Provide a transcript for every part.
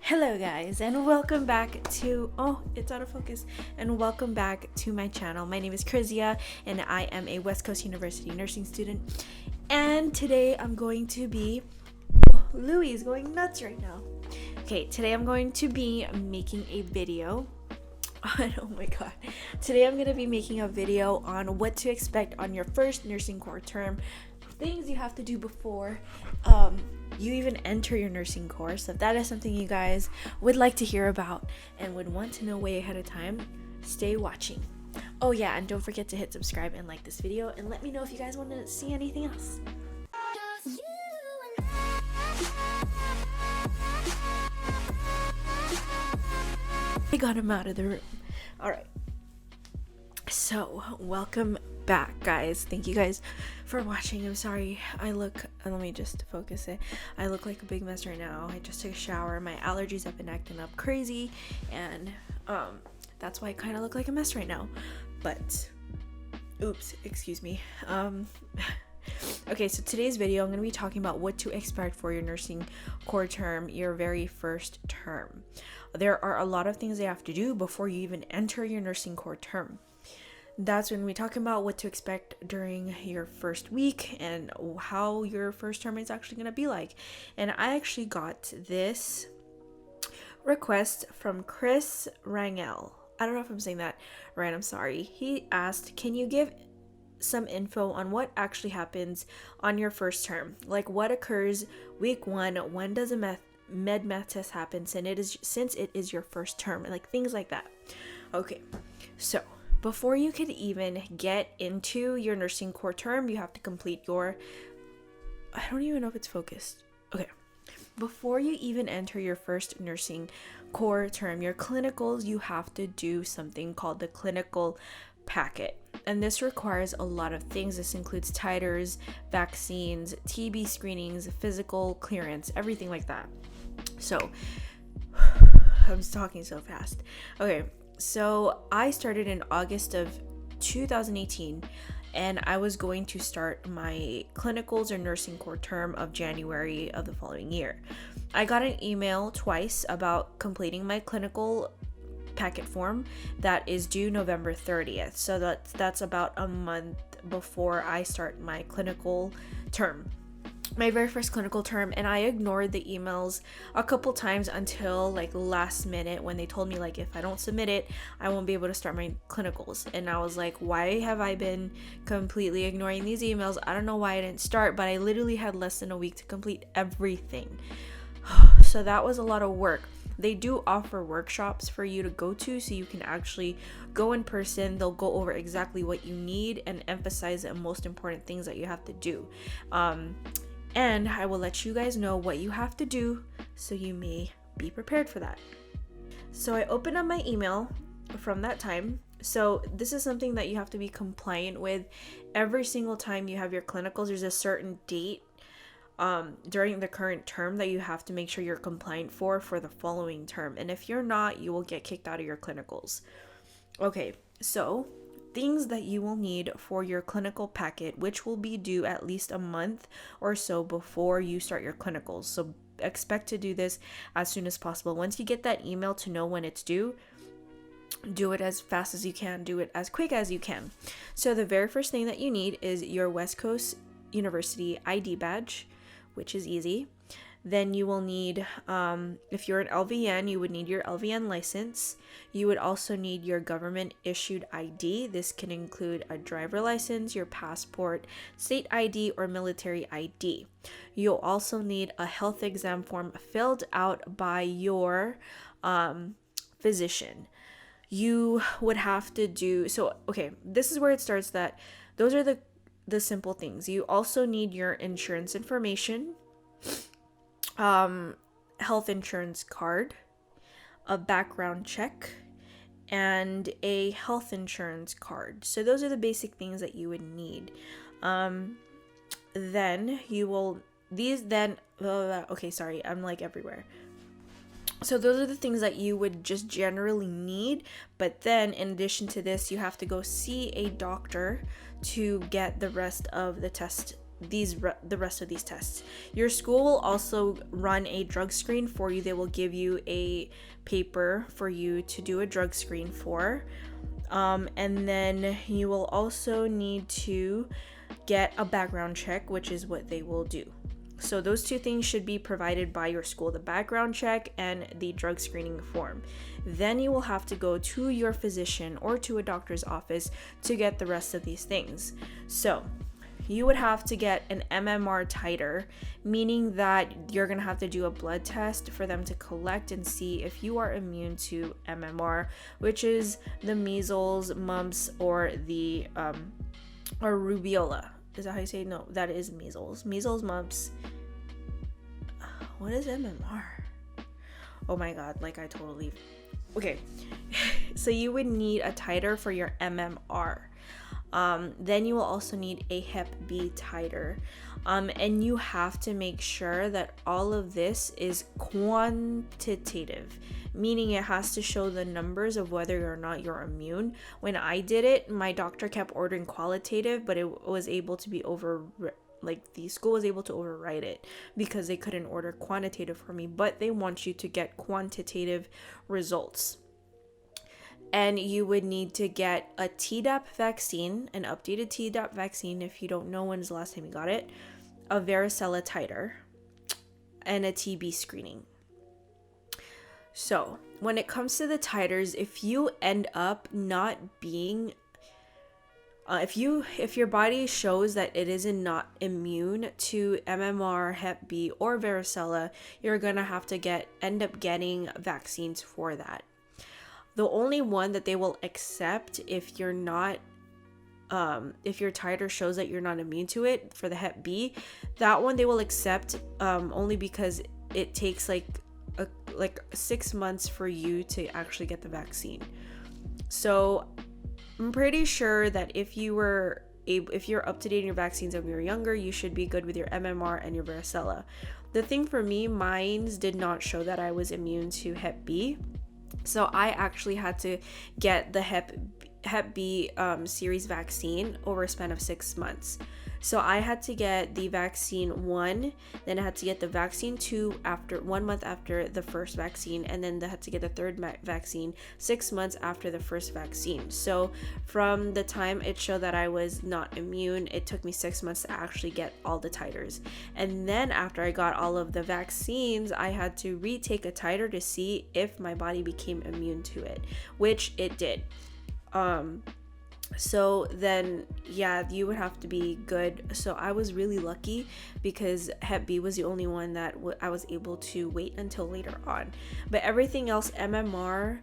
Hello guys, and welcome back to it's out of focus, and welcome back to my channel. My name is Krizia and I am a West Coast University nursing student, and today I'm going to be Louis is going nuts right now. Today I'm going to be making a video oh my god. Today I'm going to be making a video on what to expect on your first nursing core term, things you have to do before you even enter your nursing course. If that is something you guys would like to hear about and would want to know way ahead of time, stay watching. Oh yeah, and don't forget to hit subscribe and like this video, and let me know if you guys want to see anything else. I got him out of the room. Alright, so welcome back, guys. Thank you guys for watching. I'm sorry let me just focus it. I look like a big mess right now. I just took a shower. My allergies have been acting up crazy, and that's why I kind of look like a mess right now. But oops, excuse me. Okay, so today's video I'm going to be talking about what to expect for your nursing core term, your very first term. There are a lot of things you have to do before you even enter your nursing core term. That's when we talk about what to expect during your first week and how your first term is actually going to be like. And I actually got this request from Chris Rangel. I don't know if I'm saying that right. I'm sorry. He asked, can you give some info on what actually happens on your first term? Like what occurs week 1? When does a med test happen since it is your first term? Like things like that. Okay, so before you can even get into your nursing core term, you have to complete your, I don't even know if it's focused. Okay. Before you even enter your first nursing core term, your clinicals, you have to do something called the clinical packet. And this requires a lot of things. This includes titers, vaccines, TB screenings, physical clearance, everything like that. So, I'm talking so fast. Okay. So I started in August of 2018, and I was going to start my clinicals or nursing core term of January of the following year. I got an email twice about completing my clinical packet form that is due November 30th. So that's about a month before I start my clinical term. My very first clinical term, and I ignored the emails a couple times until like last minute when they told me like if I don't submit it, I won't be able to start my clinicals. And I was like, why have I been completely ignoring these emails? I don't know why I didn't start, but I literally had less than a week to complete everything. So that was a lot of work. They do offer workshops for you to go to, so you can actually go in person. They'll go over exactly what you need and emphasize the most important things that you have to do. And I will let you guys know what you have to do so you may be prepared for that. So I opened up my email from that time. So this is something that you have to be compliant with every single time you have your clinicals. There's a certain date during the current term that you have to make sure you're compliant for the following term. And if you're not, you will get kicked out of your clinicals. Okay, so things that you will need for your clinical packet, which will be due at least a month or so before you start your clinicals. So expect to do this as soon as possible. Once you get that email to know when it's due, do it as fast as you can, do it as quick as you can. So the very first thing that you need is your West Coast University ID badge, which is easy. Then you will need, if you're an LVN, you would need your LVN license. You would also need your government issued ID. This can include a driver license, your passport, state ID, or military ID. You'll also need a health exam form filled out by your physician. You would have to do, this is where it starts, that those are the simple things. You also need your insurance information, health insurance card, a background check, and a health insurance card. So those are the basic things that you would need. Then you will, I'm like everywhere. So those are the things that you would just generally need. But then in addition to this, you have to go see a doctor to get the rest of the test the rest of these tests. Your school will also run a drug screen for you. They will give you a paper for you to do a drug screen for. And then you will also need to get a background check, which is what they will do. So those two things should be provided by your school, the background check and the drug screening form. Then you will have to go to your physician or to a doctor's office to get the rest of these things. So you would have to get an MMR titer, meaning that you're going to have to do a blood test for them to collect and see if you are immune to MMR, which is the measles, mumps, or the or rubiola. Is that how you say it? No, that is measles. Measles, mumps. What is MMR? Oh my god, like I totally... Okay, so you would need a titer for your MMR. Then you will also need a Hep B titer. And you have to make sure that all of this is quantitative, meaning it has to show the numbers of whether or not you're immune. When I did it, my doctor kept ordering qualitative, but it was able to be the school was able to override it because they couldn't order quantitative for me, but they want you to get quantitative results. And you would need to get a Tdap vaccine, an updated Tdap vaccine if you don't know when's the last time you got it, a varicella titer, and a TB screening. So when it comes to the titers, if you end up not being, if your body shows that it is not immune to MMR, Hep B, or varicella, you're gonna have to end up getting vaccines for that. The only one that they will accept if you're not, if your titer shows that you're not immune to it, for the Hep B, that one they will accept only because it takes like 6 months for you to actually get the vaccine. So I'm pretty sure that if you're up to date on your vaccines when you were younger, you should be good with your MMR and your varicella. The thing for me, mine did not show that I was immune to Hep B. So I actually had to get the Hep B series vaccine over a span of 6 months. So I had to get the vaccine 1, then I had to get the vaccine 2 after 1 month after the first vaccine, and then I had to get the third vaccine 6 months after the first vaccine. So from the time it showed that I was not immune, it took me 6 months to actually get all the titers. And then after I got all of the vaccines, I had to retake a titer to see if my body became immune to it, which it did. So then, yeah, you would have to be good. So I was really lucky because Hep B was the only one that I was able to wait until later on. But everything else, MMR,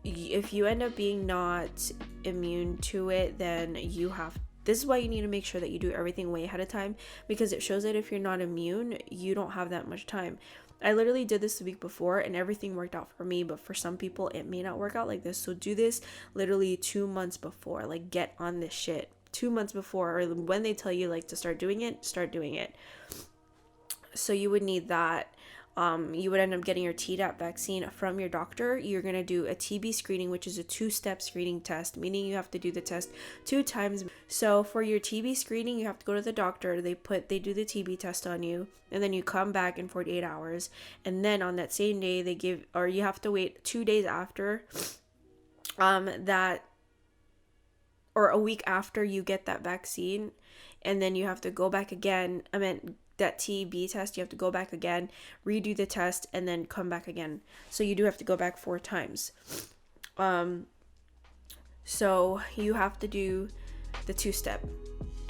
if you end up being not immune to it, then this is why you need to make sure that you do everything way ahead of time, because it shows that if you're not immune, you don't have that much time. I literally did this the week before and everything worked out for me, but for some people it may not work out like this. So do this literally 2 months before. Like, get on this shit 2 months before, or when they tell you like to start doing it, start doing it. So you would need that. You would end up getting your Tdap vaccine from your doctor. You're going to do a TB screening, which is a 2-step screening test, meaning you have to do the test 2 times. So for your TB screening, you have to go to the doctor. They do the TB test on you, and then you come back in 48 hours. And then on that same day, you have to wait 2 days after or a week after you get that vaccine. And then you have to go back again. That TB test, you have to go back again, redo the test, and then come back again. So you do have to go back 4 times. So you have to do the 2-step.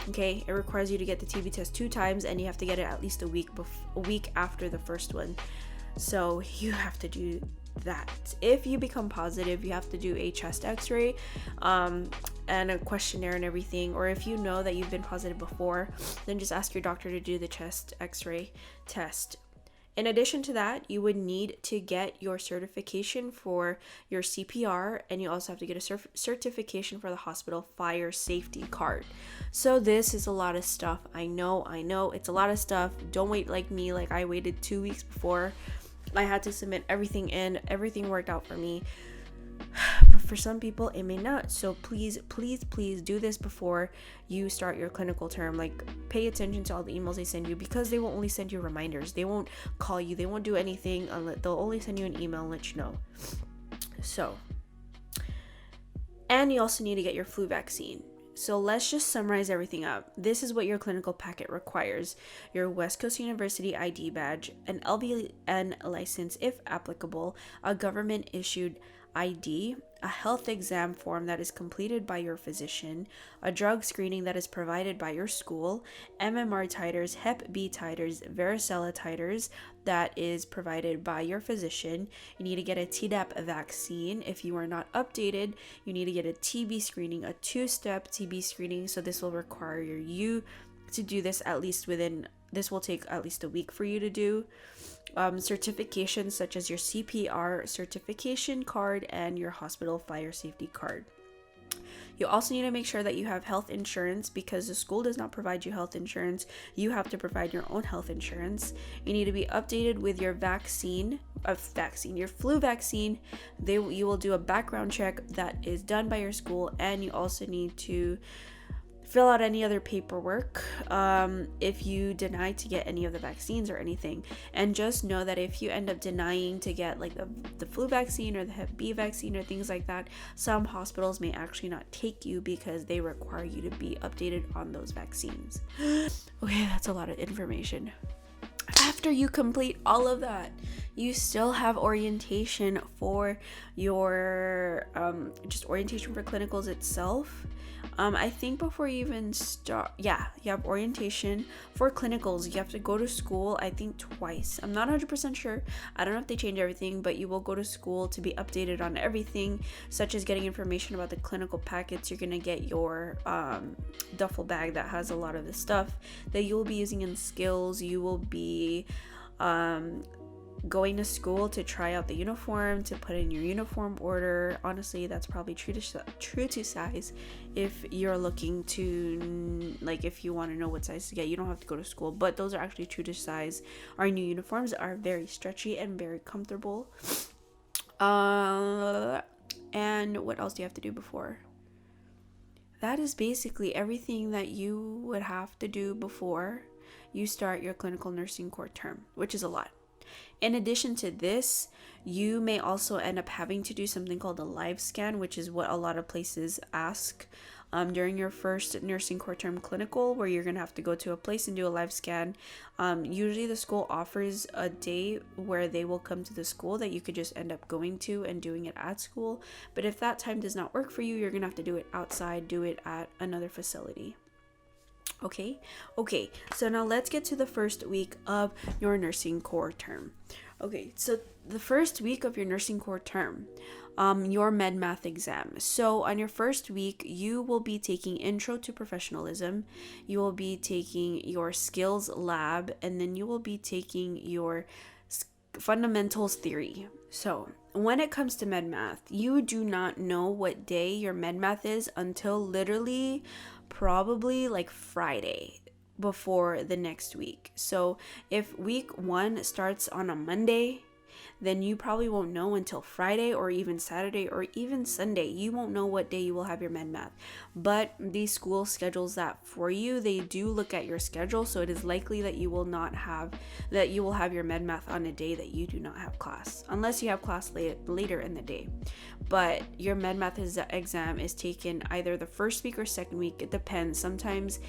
Okay, it requires you to get the TB test 2 times, and you have to get it at least a week after the first one. So you have to do that. If you become positive, you have to do a chest x-ray and a questionnaire and everything. Or if you know that you've been positive before, then just ask your doctor to do the chest x-ray test. In addition to that, you would need to get your certification for your CPR, and you also have to get a certification for the hospital fire safety card. So this is a lot of stuff. I know it's a lot of stuff. Don't wait like me. Like, I waited 2 weeks before I had to submit everything in. Everything worked out for me. for some people it may not. So please do this before you start your clinical term. Like, pay attention to all the emails they send you, because they will only send you reminders. They won't call you, they won't do anything, unless they'll only send you an email and let you know. So, and you also need to get your flu vaccine. So let's just summarize everything up. This is what your clinical packet requires: your West Coast University ID badge, an LVN license if applicable, a government issued ID, a health exam form that is completed by your physician, a drug screening that is provided by your school, MMR titers, Hep B titers, varicella titers that is provided by your physician. You need to get a Tdap vaccine. If you are not updated, you need to get a TB screening, a 2-step TB screening. So this will require you to do this this will take at least a week for you to do. Certifications such as your CPR certification card and your hospital fire safety card. You also need to make sure that you have health insurance, because the school does not provide you health insurance. You have to provide your own health insurance. You need to be updated with your your flu vaccine. You will do a background check that is done by your school, and you also need to fill out any other paperwork if you deny to get any of the vaccines or anything. And just know that if you end up denying to get like the flu vaccine or the Hep B vaccine or things like that, some hospitals may actually not take you because they require you to be updated on those vaccines. Okay, that's a lot of information. After you complete all of that, you still have orientation for your just orientation for clinicals itself. I think before you even start, you have orientation for clinicals. You have to go to school, I think twice. I'm not 100% sure. I don't know if they change everything, but you will go to school to be updated on everything, such as getting information about the clinical packets. You're going to get your duffel bag that has a lot of the stuff that you will be using in skills. You will be going to school to try out the uniform, to put in your uniform order. Honestly, that's probably true to size. If you're looking to, like, if you want to know what size to get, you don't have to go to school, but those are actually true to size. Our new uniforms are very stretchy and very comfortable. And what else do you have to do before? That is basically everything that you would have to do before you start your clinical nursing core term, which is a lot. In addition to this, you may also end up having to do something called a live scan, which is what a lot of places ask during your first nursing core term clinical, where you're going to have to go to a place and do a live scan. Usually the school offers a day where they will come to the school that you could just end up going to and doing it at school. But if that time does not work for you, you're going to have to do it outside, do it at another facility. Okay, so now let's get to the first week of your nursing core term. Okay, so the first week of your nursing core term, your med math exam. So on your first week, you will be taking Intro to Professionalism, you will be taking your skills lab, and then you will be taking your fundamentals theory. So when it comes to med math, you do not know what day your med math is until literally probably like Friday before the next week. So if week 1 starts on a Monday, then you probably won't know until Friday or even Saturday or even Sunday. You won't know what day you will have your med math. But these school schedules that for you. They do look at your schedule, so it is likely that you will have your med math on a day that you do not have class, unless you have class later in the day. But your med math exam is taken either the first week or second week. It depends. Sometimes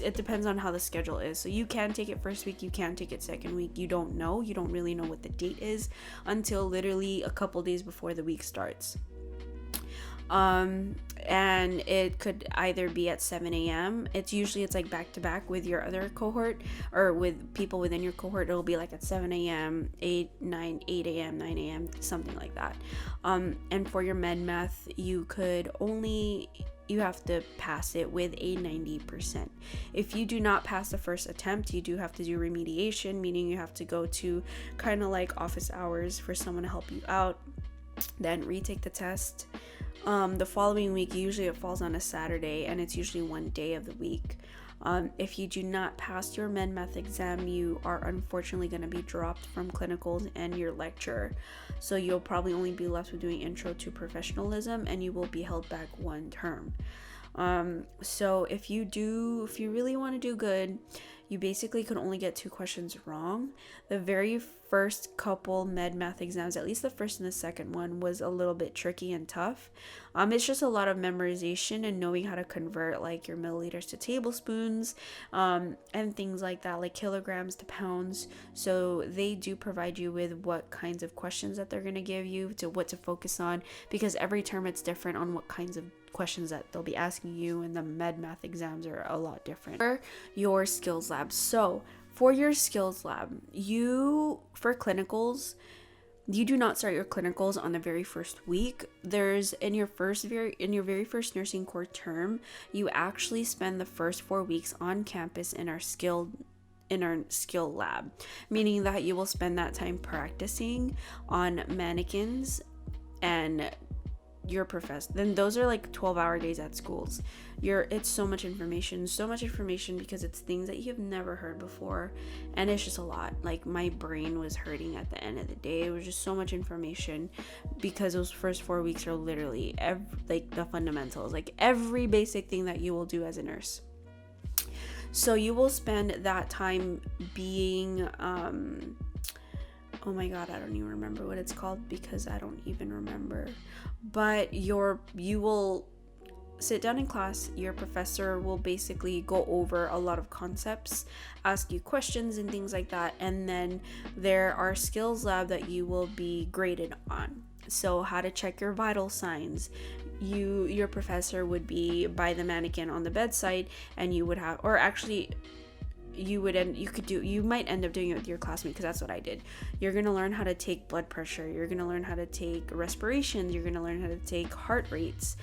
it depends on how the schedule is. So you can take it first week, you can take it second week. You don't really know what the date is until literally a couple days before the week starts. And it could either be at 7 a.m. It's like back to back with your other cohort or with people within your cohort. It'll be like at 7 a.m., 8 a.m., 9 a.m., something like that. And for your med math, you have to pass it with a 90%. If you do not pass the first attempt, you do have to do remediation, meaning you have to go to kind of like office hours for someone to help you out, then retake the test. The following week, usually it falls on a Saturday, and it's usually one day of the week. If you do not pass your med math exam, you are unfortunately going to be dropped from clinicals and your lecture. So you'll probably only be left with doing intro to professionalism, and you will be held back one term. So if you really want to do good, you basically can only get 2 questions wrong. The very first couple med math exams, at least the first and the second one, was a little bit tricky and tough. It's just a lot of memorization and knowing how to convert like your milliliters to tablespoons, and things like that, like kilograms to pounds. So they do provide you with what kinds of questions that they're going to give you, to what to focus on, because every term it's different on what kinds of questions that they'll be asking you, and the med math exams are a lot different. For your skills lab, so for your skills lab, for clinicals, you do not start your clinicals on the very first week. There's in your very first nursing core term, you actually spend the first 4 weeks on campus in our skill lab, meaning that you will spend that time practicing on mannequins and your professor. Then those are like 12-hour days at schools. It's so much information because it's things that you've never heard before, and it's just a lot. Like, my brain was hurting at the end of the day. It was just so much information, because those first 4 weeks are literally the fundamentals, like every basic thing that you will do as a nurse. So you will spend that time being oh my god, I don't even remember what it's called, because I don't even remember. But you will sit down in class. Your professor will basically go over a lot of concepts, ask you questions and things like that, and then there are skills lab that you will be graded on. So how to check your vital signs. Your professor would be by the mannequin on the bedside, and you would have, or actually you might end up doing it with your classmate, because that's what I did. You're going to learn how to take blood pressure, you're going to learn how to take respirations, you're going to learn how to take heart rates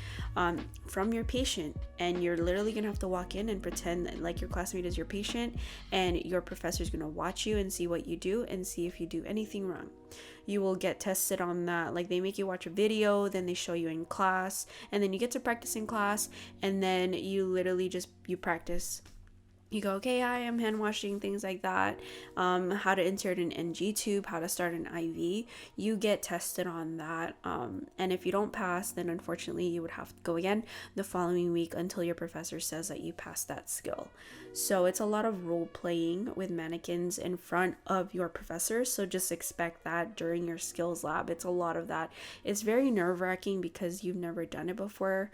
from your patient, and you're literally going to have to walk in and pretend that, like, your classmate is your patient, and your professor is going to watch you and see what you do and see if you do anything wrong. You will get tested on that. Like, they make you watch a video, then they show you in class, and then you get to practice in class, and then you literally you practice. You go, okay, I am hand washing, things like that, how to insert an NG tube, how to start an IV. You get tested on that, and if you don't pass, then unfortunately you would have to go again the following week until your professor says that you passed that skill. So it's a lot of role playing with mannequins in front of your professor, so just expect that during your skills lab. It's a lot of that. It's very nerve-wracking because you've never done it before,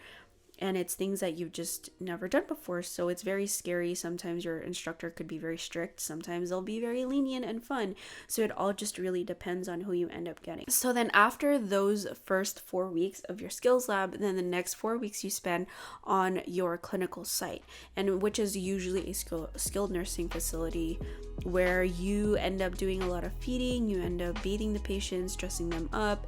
and it's things that you've just never done before, so it's very scary. Sometimes your instructor could be very strict, sometimes they'll be very lenient and fun, so it all just really depends on who you end up getting. So then after those first 4 weeks of your skills lab, then the next 4 weeks you spend on your clinical site, and which is usually a skilled nursing facility where you end up doing a lot of feeding, you end up bathing the patients, dressing them up,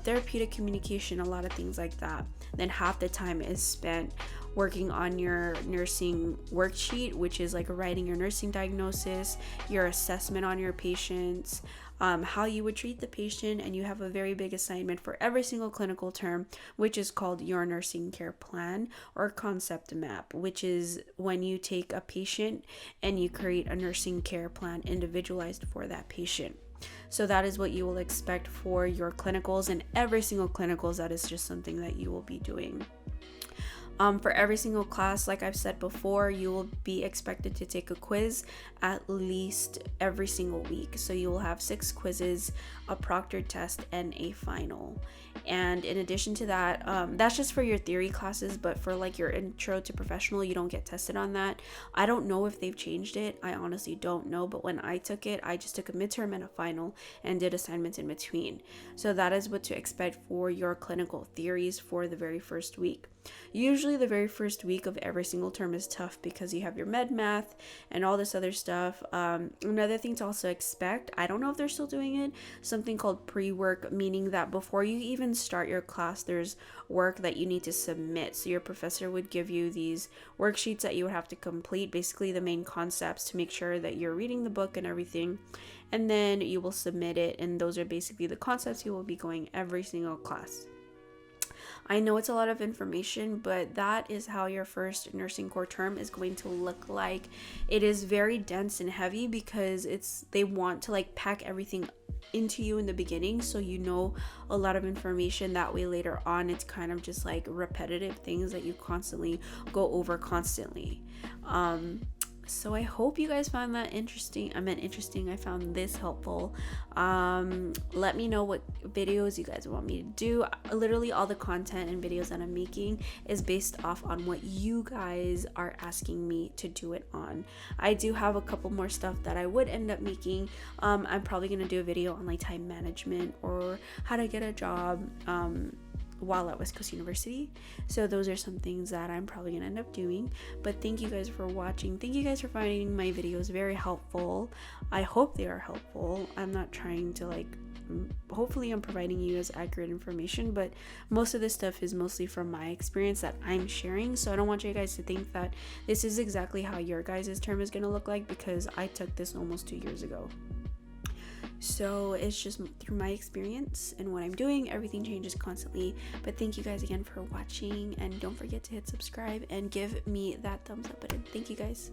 therapeutic communication, a lot of things like that. Then half the time is spent working on your nursing worksheet, which is like writing your nursing diagnosis, your assessment on your patients, how you would treat the patient, and you have a very big assignment for every single clinical term, which is called your nursing care plan or concept map, which is when you take a patient and you create a nursing care plan individualized for that patient. So that is what you will expect for your clinicals, and every single clinicals, that is just something that you will be doing. For every single class, like I've said before, you will be expected to take a quiz at least every single week. So you will have 6 quizzes, a proctored test, and a final. And in addition to that, that's just for your theory classes, but for like your intro to professional, you don't get tested on that. I don't know if they've changed it. I honestly don't know, but when I took it, I just took a midterm and a final and did assignments in between. So that is what to expect for your clinical theories for the very first week. Usually the very first week of every single term is tough because you have your med math and all this other stuff. Another thing to also expect, I don't know if they're still doing it, something called pre-work, meaning that before you even start your class, there's work that you need to submit. So your professor would give you these worksheets that you would have to complete, basically the main concepts, to make sure that you're reading the book and everything, and then you will submit it, and those are basically the concepts you will be going every single class. I know it's a lot of information, but that is how your first nursing core term is going to look like. It is very dense and heavy because they want to like pack everything into you in the beginning, so you know a lot of information. That way later on it's kind of just like repetitive things that you constantly go over constantly. So I hope you guys found that interesting. I found this helpful. Let me know what videos you guys want me to do. Literally all the content and videos that I'm making is based off on what you guys are asking me to do it on. I do have a couple more stuff that I would end up making. I'm probably gonna do a video on like time management or how to get a job while at West Coast University. So those are some things that I'm probably gonna end up doing. But thank you guys for watching. Thank you guys for finding my videos very helpful. I hope they are helpful. I'm not trying to like, hopefully I'm providing you as accurate information, but most of this stuff is mostly from my experience that I'm sharing. So I don't want you guys to think that this is exactly how your guys' term is gonna look like, because I took this almost 2 years ago. So it's just through my experience and what I'm doing. Everything changes constantly. But thank you guys again for watching, and don't forget to hit subscribe and give me that thumbs up button. Thank you guys.